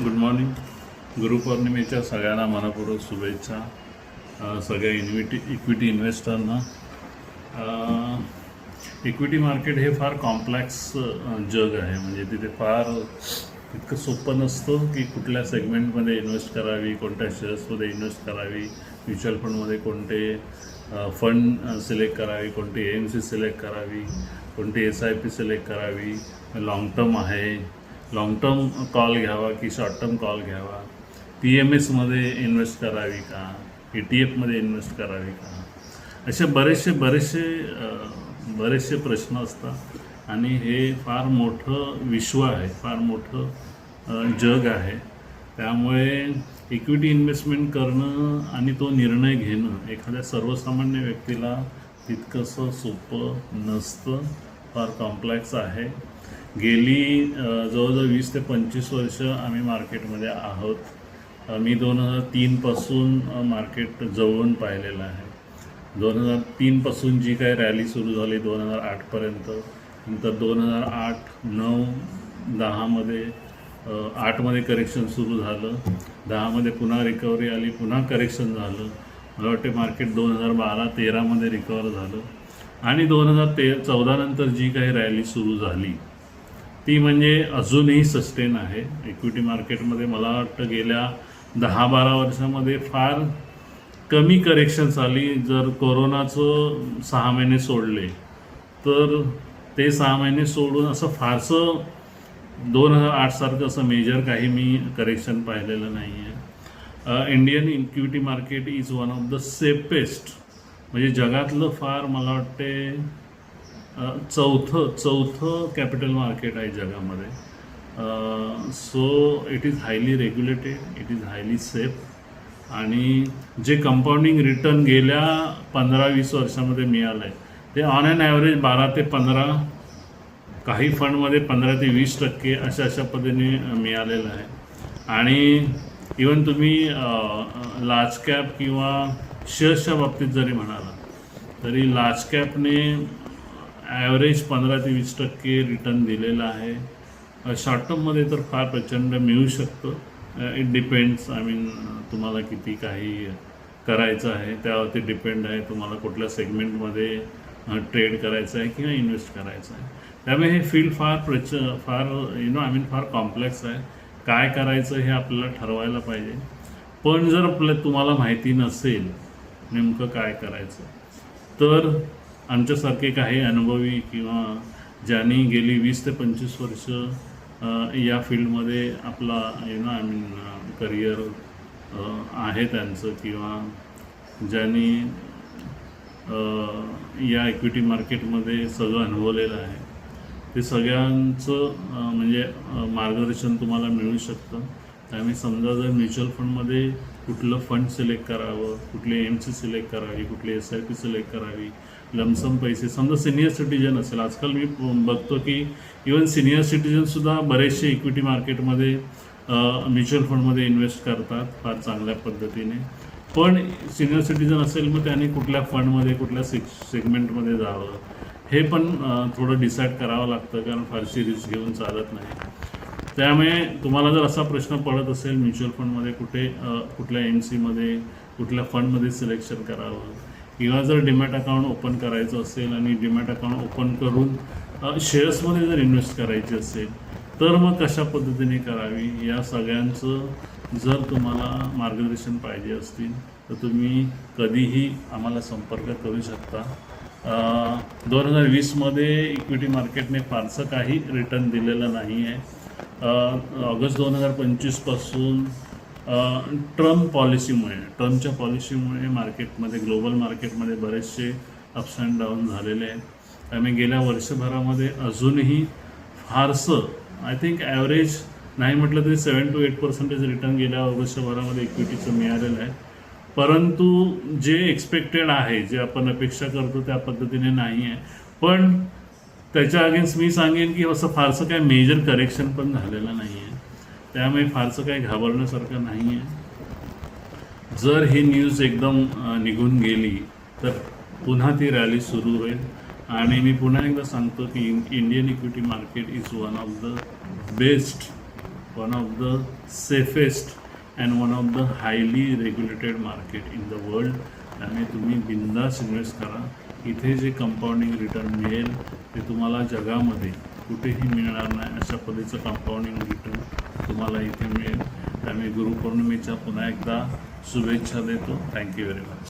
Good morning. गुरुपौर्णिमेच्या सगळ्यांना मनपूर्वक शुभेच्छा. सगळ्या इक्विटी इन्व्हेस्टरना. इक्विटी मार्केट हे फार कॉम्प्लेक्स जग आहे. म्हणजे तिथे फार इतकं सोपं नसतं की कुठल्या सेगमेंटमध्ये इन्व्हेस्ट करावी, कोणत्या शेअर्समध्ये इन्व्हेस्ट करावी, म्युच्युअल फंडमध्ये कोणते फंड सिलेक्ट करावी, कोणती AMC सिलेक्ट करावी, कोणती SIP सिलेक्ट करावी, लाँग टर्म आहे, लाँग टर्म कॉल घ्यावा की शॉर्ट टर्म कॉल घ्यावा, PMSमध्ये इन्व्हेस्ट करावी का, ETF मध्ये इन्व्हेस्ट करावी का, असे बरेचसे प्रश्न असतात. आणि हे फार मोठं विश्व आहे, फार मोठं जग आहे. त्यामुळे इक्विटी इन्व्हेस्टमेंट करणं आणि तो निर्णय घेणं एखाद्या सर्वसामान्य व्यक्तीला तितकंसं सोपं नसतं, फार कॉम्प्लेक्स आहे. गेली जवळजवळ 20 ते 25 वर्ष आम्ही मार्केटमध्ये आहोत. मी 2003पासून मार्केट जवळून पाहिलेलं आहे. 2003पासून जी काही रॅली सुरू झाली 2008पर्यंत, नंतर 2008, 9, 10मध्ये 8मध्ये करेक्शन सुरू झालं, 10मध्ये पुन्हा रिकव्हरी आली, पुन्हा करेक्शन झालं. मला वाटते मार्केट 2012-13मध्ये रिकवर झालं. आणि 2014 नंतर जी काही रॅली सुरू झाली ती म्हणजे अजूनही सस्टेन आहे. इक्विटी मार्केटमध्ये मला वाटतं गेल्या 10-12 वर्षामध्ये फार कमी करेक्शन्स आली. जर कोरोनाचं 6 महिने सोडले तर ते 6 महिने सोडून असं फारसं 2008 सारखं असं मेजर काही मी करेक्शन पाहिलेलं नाही आहे. Indian equity market is one of the safest, म्हणजे जगातलं फार मला वाटते चौथं कॅपिटल मार्केट आहे जगामध्ये. So it is highly regulated, it is highly safe. आणि जे कंपाऊंडिंग रिटर्न गेल्या 15-20 वर्षामध्ये मिळालं आहे ते ऑन ॲन ॲव्हरेज 12 ते 15, काही फंडमध्ये 15 ते 20% अशा पद्धतीने मिळालेलं आहे. आणि इवन तुम्ही लार्ज कॅप किंवा शेअर्सच्या बाबतीत जरी म्हणाला तरी लार्ज कॅपने ॲव्हरेज 15 ते 20% रिटर्न दिलेला आहे. शॉर्ट टर्ममध्ये तर फार प्रचंड मिळू शकतं. इट डिपेंड्स, तुम्हाला किती काही करायचं आहे त्यावरती डिपेंड आहे. तुम्हाला कुठल्या सेगमेंटमध्ये ट्रेड करायचं आहे किंवा इन्व्हेस्ट करायचं आहे. त्यामुळे हे फील्ड फार कॉम्प्लेक्स आहे. काय करायचं हे आपल्याला ठरवायला पाहिजे. पण जर तुम्हाला माहिती नसेल नेमकं काय करायचं तर आमच्यासारखे काही अनुभवी किंवा ज्यांनी गेली 20 ते 25 वर्ष या फील्डमध्ये आपला करिअर आहे त्यांचं, किंवा ज्यांनी या इक्विटी मार्केटमध्ये सगळं अनुभवलेलं आहे, ते सगळ्यांचं म्हणजे मार्गदर्शन तुम्हाला मिळू शकतं. त्यामुळे समजा जर म्युच्युअल फंडमध्ये कुठलं फंड सिलेक्ट करावं, कुठली AMC सिलेक्ट करावी, कुठली SIP सिलेक्ट करावी, लमसम पैसे, समजा सिनियर सिटीजन असेल, आजकाल मी बघतो की इवन सिनियर सिटीजनसुद्धा बरेचसे इक्विटी मार्केटमध्ये म्युच्युअल फंडमध्ये इन्व्हेस्ट करतात फार चांगल्या पद्धतीने. पण सिनियर सिटीजन असेल मग त्याने कुठल्या फंडमध्ये कुठल्या सेगमेंटमध्ये जावं हे पण थोडं डिसाईड करावं लागतं, कारण फारशी रिस्क घेऊन चालत नाही. त्यामुळे तुम्हाला जर असा प्रश्न पडत असेल म्युच्युअल फंडमध्ये कुठल्या AMCमध्ये कुठल्या फंडमध्ये सिलेक्शन करावं, किंवा जर डीमॅट अकाउंट ओपन करायचं असेल आणि डीमॅट अकाउंट ओपन करून शेअर्समध्ये जर इन्व्हेस्ट करायची असेल तर मग कशा पद्धतीने करावी, या सगळ्यांचं जर तुम्हाला मार्गदर्शन पाहिजे असतील तर तुम्ही कधीही आम्हाला संपर्क करू शकता. 2020मध्ये इक्विटी मार्केटने फारसं काही रिटर्न दिलेलं नाही आहे. ऑगस्ट 2025पासून ट्रम्पच्या पॉलिसीमुळे मार्केटमध्ये, ग्लोबल मार्केटमध्ये बरेचसे अप्स अँड डाऊन झालेले आहेत. त्यामुळे गेल्या वर्षभरामध्ये अजूनही फारसं आय थिंक ॲव्हरेज नाही म्हटलं तरी 7 to 8% रिटर्न गेल्या वर्षभरामध्ये इक्विटीचं मिळालेलं आहे. परंतु जे एक्सपेक्टेड आहे, जे आपण अपेक्षा करतो त्या पद्धतीने नाही आहे. पण त्याच्या अगेन्स्ट मी सांगेन की असं फारसं काय मेजर करेक्शन पण झालेलं नाही आहे. त्यामुळे फारसं काही घाबरण्यासारखं नाही आहे. जर ही न्यूज एकदम निघून गेली तर पुन्हा ती रॅली सुरू होईल. आणि मी पुन्हा एकदा सांगतो की Indian equity market is one of the best one of the safest and one of the highly regulated market in the world. त्यामुळे तुम्ही बिंदास इन्व्हेस्ट करा. इथे जे कंपाऊंडिंग रिटर्न मिळेल ते तुम्हाला जगामध्ये कुठेही मिळणार नाही. अशा पद्धतीचं कंपाऊंडिंग रिटर्न तुम्हाला इथे मिळेल. त्यामुळे गुरुपौर्णिमेच्या पुन्हा एकदा शुभेच्छा देतो. Thank you very much.